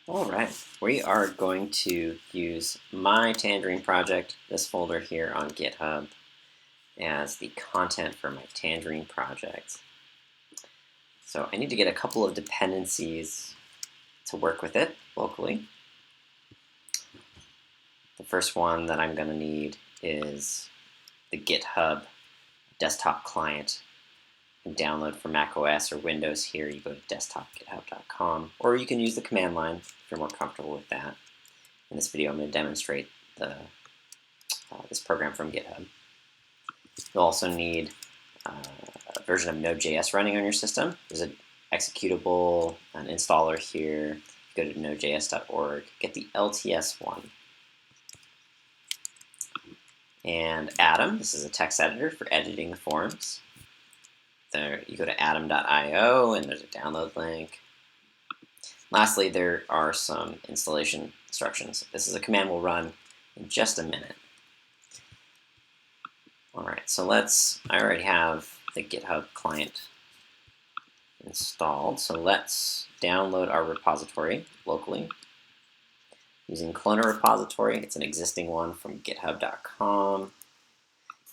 All right, we are going to use my Tangerine project, this folder here on GitHub, as the content for my Tangerine project. So I need to get a couple of dependencies to work with it locally. The first one that I'm going to need is the GitHub desktop client. You can download for macOS or Windows here. You go to desktopgithub.com, or you can use the command line if you're more comfortable with that. In this video, I'm going to demonstrate this program from GitHub. You'll also need a version of Node.js running on your system. There's an executable, an installer here. Go to nodejs.org, get the LTS one. And Atom, this is a text editor for editing the forms. There, you go to atom.io, and there's a download link. Lastly, there are some installation instructions. This is a command we'll run in just a minute. All right, so I already have the GitHub client installed, so let's download our repository locally using Clone repository. It's an existing one from github.com,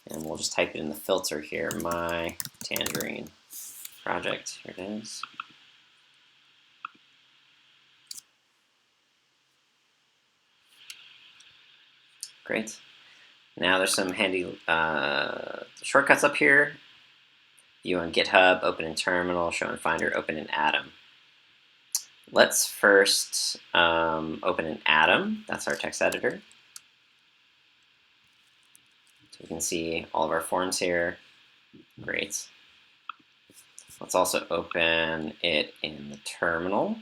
and we'll just type it in the filter here, my Tangerine project. Here it is. Great. Now there's some handy shortcuts up here. View on GitHub, open in Terminal, show in Finder, open in Atom. Let's first open in Atom. That's our text editor. So we can see all of our forms here. Great. Let's also open it in the terminal.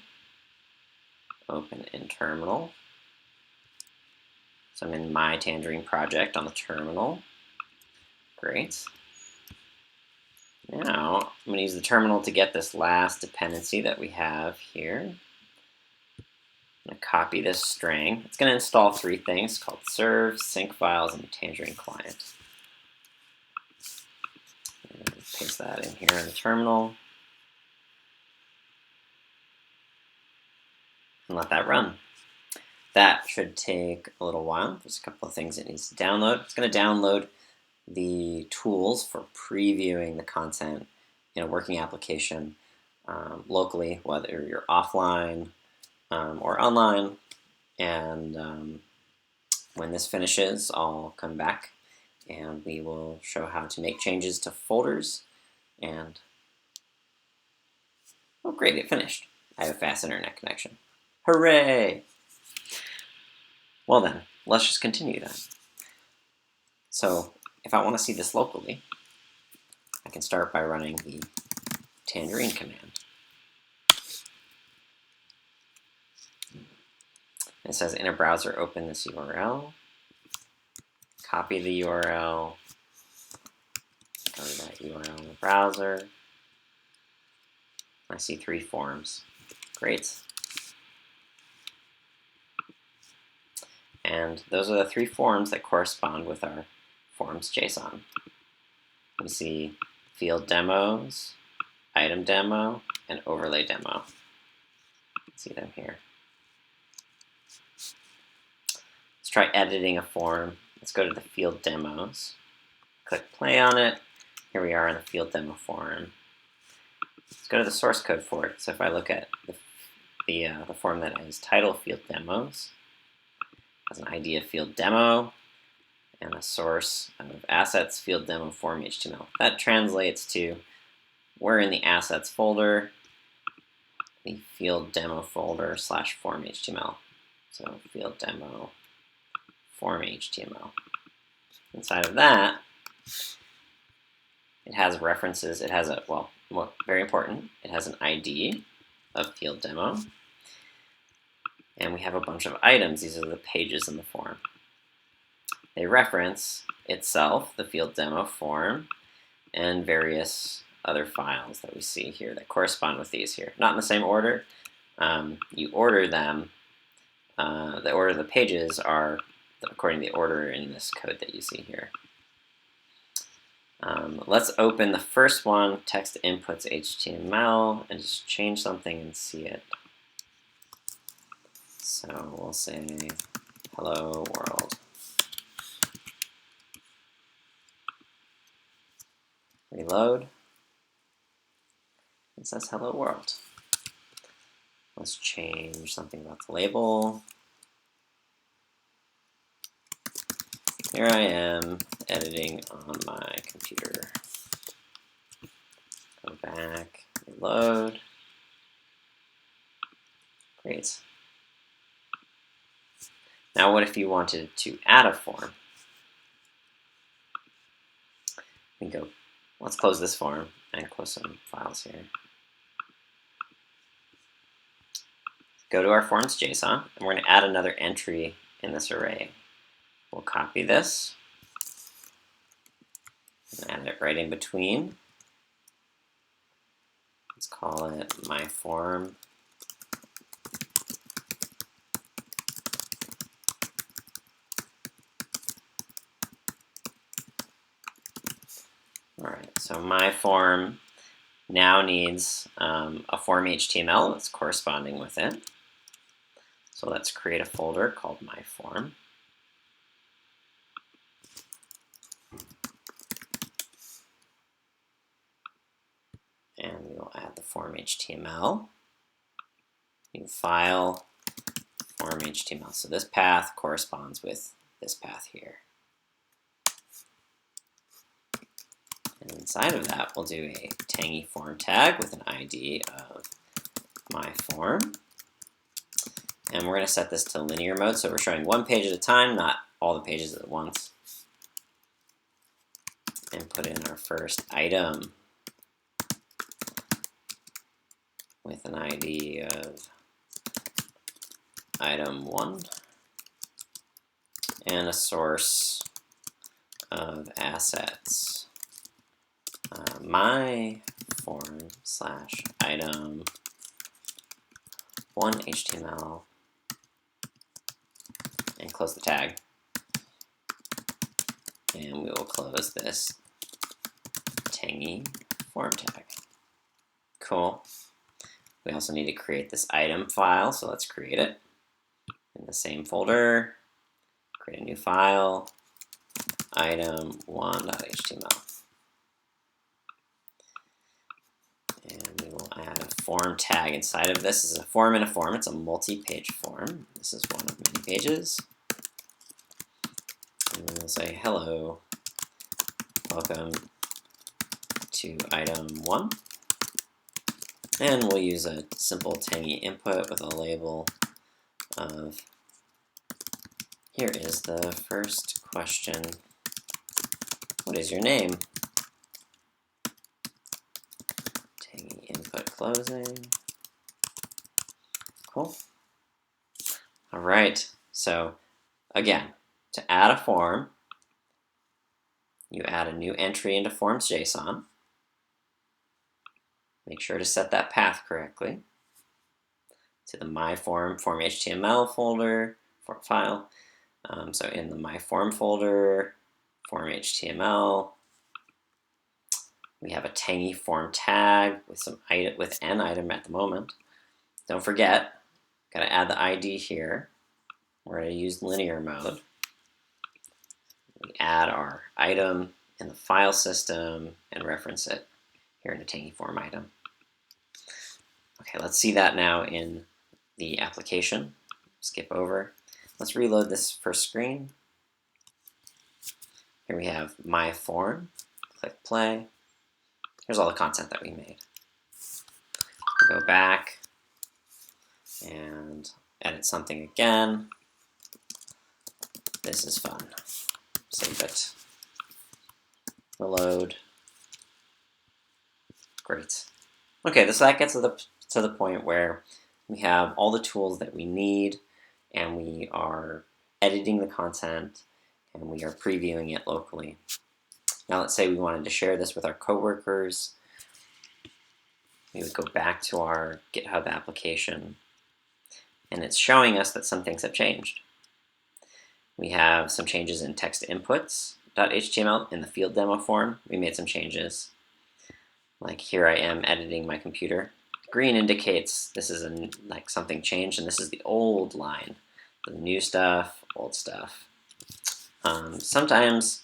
Open in Terminal. So I'm in my Tangerine project on the terminal. Great. Now I'm going to use the terminal to get this last dependency that we have here. I'm going to copy this string. It's going to install three things called serve, sync files, and Tangerine client. And paste that in here in the terminal. And let that run. That should take a little while. There's a couple of things it needs to download. It's going to download the tools for previewing the content in a working application locally, whether you're offline or online. And when this finishes, I'll come back and we will show how to make changes to folders. And oh great, it finished. I have a fast internet connection. Hooray! Well then, let's just continue then. So if I want to see this locally, I can start by running the Tangerine command. It says in a browser, open this URL, copy the URL, go to that URL in the browser. I see three forms. Great. And those are the three forms that correspond with our forms JSON. We see field demos, item demo, and overlay demo. See them here. Let's try editing a form. Let's go to the field demos. Click play on it. Here we are in the field demo form. Let's go to the source code for it. So if I look at the form that is title field demos, has an ID of field demo, and a source of assets field demo form HTML. That translates to we're in the assets folder, the field demo folder / form HTML. So field demo form HTML. Inside of that, it has references. It has a, well, very important, it has an ID of field demo. And we have a bunch of items. These are the pages in the form. They reference itself, the field demo form, and various other files that we see here that correspond with these here. Not in the same order. You order them. The order of the pages are according to the order in this code that you see here. Let's open the first one, text inputs HTML, and just change something and see it. So we'll say hello world. Reload. It says hello world. Let's change something about the label. Here I am editing on my computer. Go back, reload. Great. Now what if you wanted to add a form? We can go, let's close this form and close some files here. Go to our forms JSON, and we're going to add another entry in this array. We'll copy this and add it right in between. Let's call it my form. All right, so my form now needs a form HTML that's corresponding with it. So let's create a folder called my form. And we will add the form HTML. New file, form HTML. So this path corresponds with this path here. And inside of that, we'll do a Tangy form tag with an ID of my form. And we're going to set this to linear mode, so we're showing one page at a time, not all the pages at once. And put in our first item with an ID of item 1 and a source of assets. My form slash item 1 HTML, and close the tag. And we will close this Tangy form tag. Cool. We also need to create this item file, so let's create it in the same folder. Create a new file, item1.html. And we will add a form tag inside of this. This is a form in a form. It's a multi-page form. This is one of many pages. And we'll say, hello, welcome to item 1. And we'll use a simple Tangy input with a label of, here is the first question. What is your name? Tangy input closing. Cool. All right, so again, to add a form, you add a new entry into forms JSON. Make sure to set that path correctly to the my form HTML folder file. So in the my form folder, form HTML, we have a Tangy form tag with an item at the moment. Don't forget, got to add the ID here. We're going to use linear mode. We add our item in the file system and reference it here in the Tangy form item. Okay, let's see that now in the application. Skip over. Let's reload this first screen. Here we have my form. Click play. Here's all the content that we made. Go back and edit something again. This is fun. Save it. Reload. Great. Okay, so that gets to the point where we have all the tools that we need, and we are editing the content, and we are previewing it locally. Now let's say we wanted to share this with our coworkers. We would go back to our GitHub application, and it's showing us that some things have changed. We have some changes in text inputs.html in the field demo form. We made some changes. Like here I am editing my computer. green indicates this is like something changed, and this is the old line. The new stuff, old stuff. Sometimes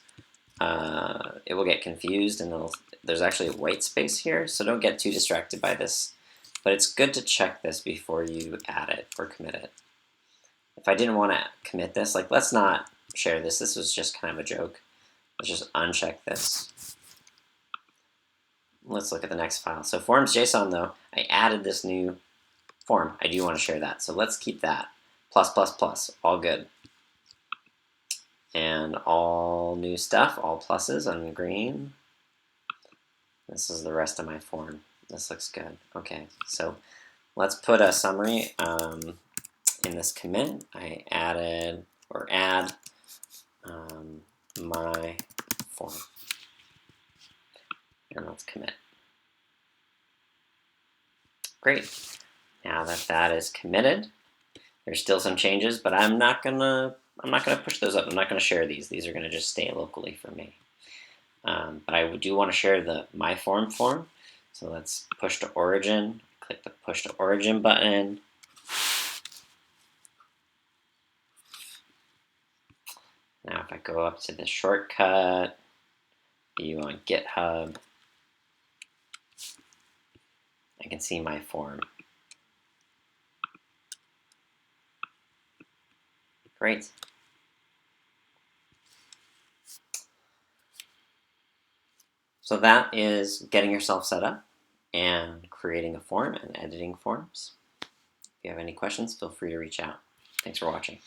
it will get confused, and there's actually a white space here, so don't get too distracted by this. But it's good to check this before you add it or commit it. If I didn't want to commit this, like let's not share this. This was just kind of a joke. Let's just uncheck this. Let's look at the next file. So forms.json though, I added this new form. I do want to share that. So let's keep that. Plus, plus, plus, all good. And all new stuff, all pluses on green. This is the rest of my form. This looks good. Okay, so let's put a summary in this commit. I added or add my form. And let's commit. Great. Now that that is committed, there's still some changes, but I'm not gonna push those up. I'm not gonna share these. These are gonna just stay locally for me. But I do want to share the my form. So let's push to origin. Click the push to origin button. Now if I go up to the shortcut, view on GitHub, I can see my form. Great. So that is getting yourself set up and creating a form and editing forms. If you have any questions, feel free to reach out. Thanks for watching.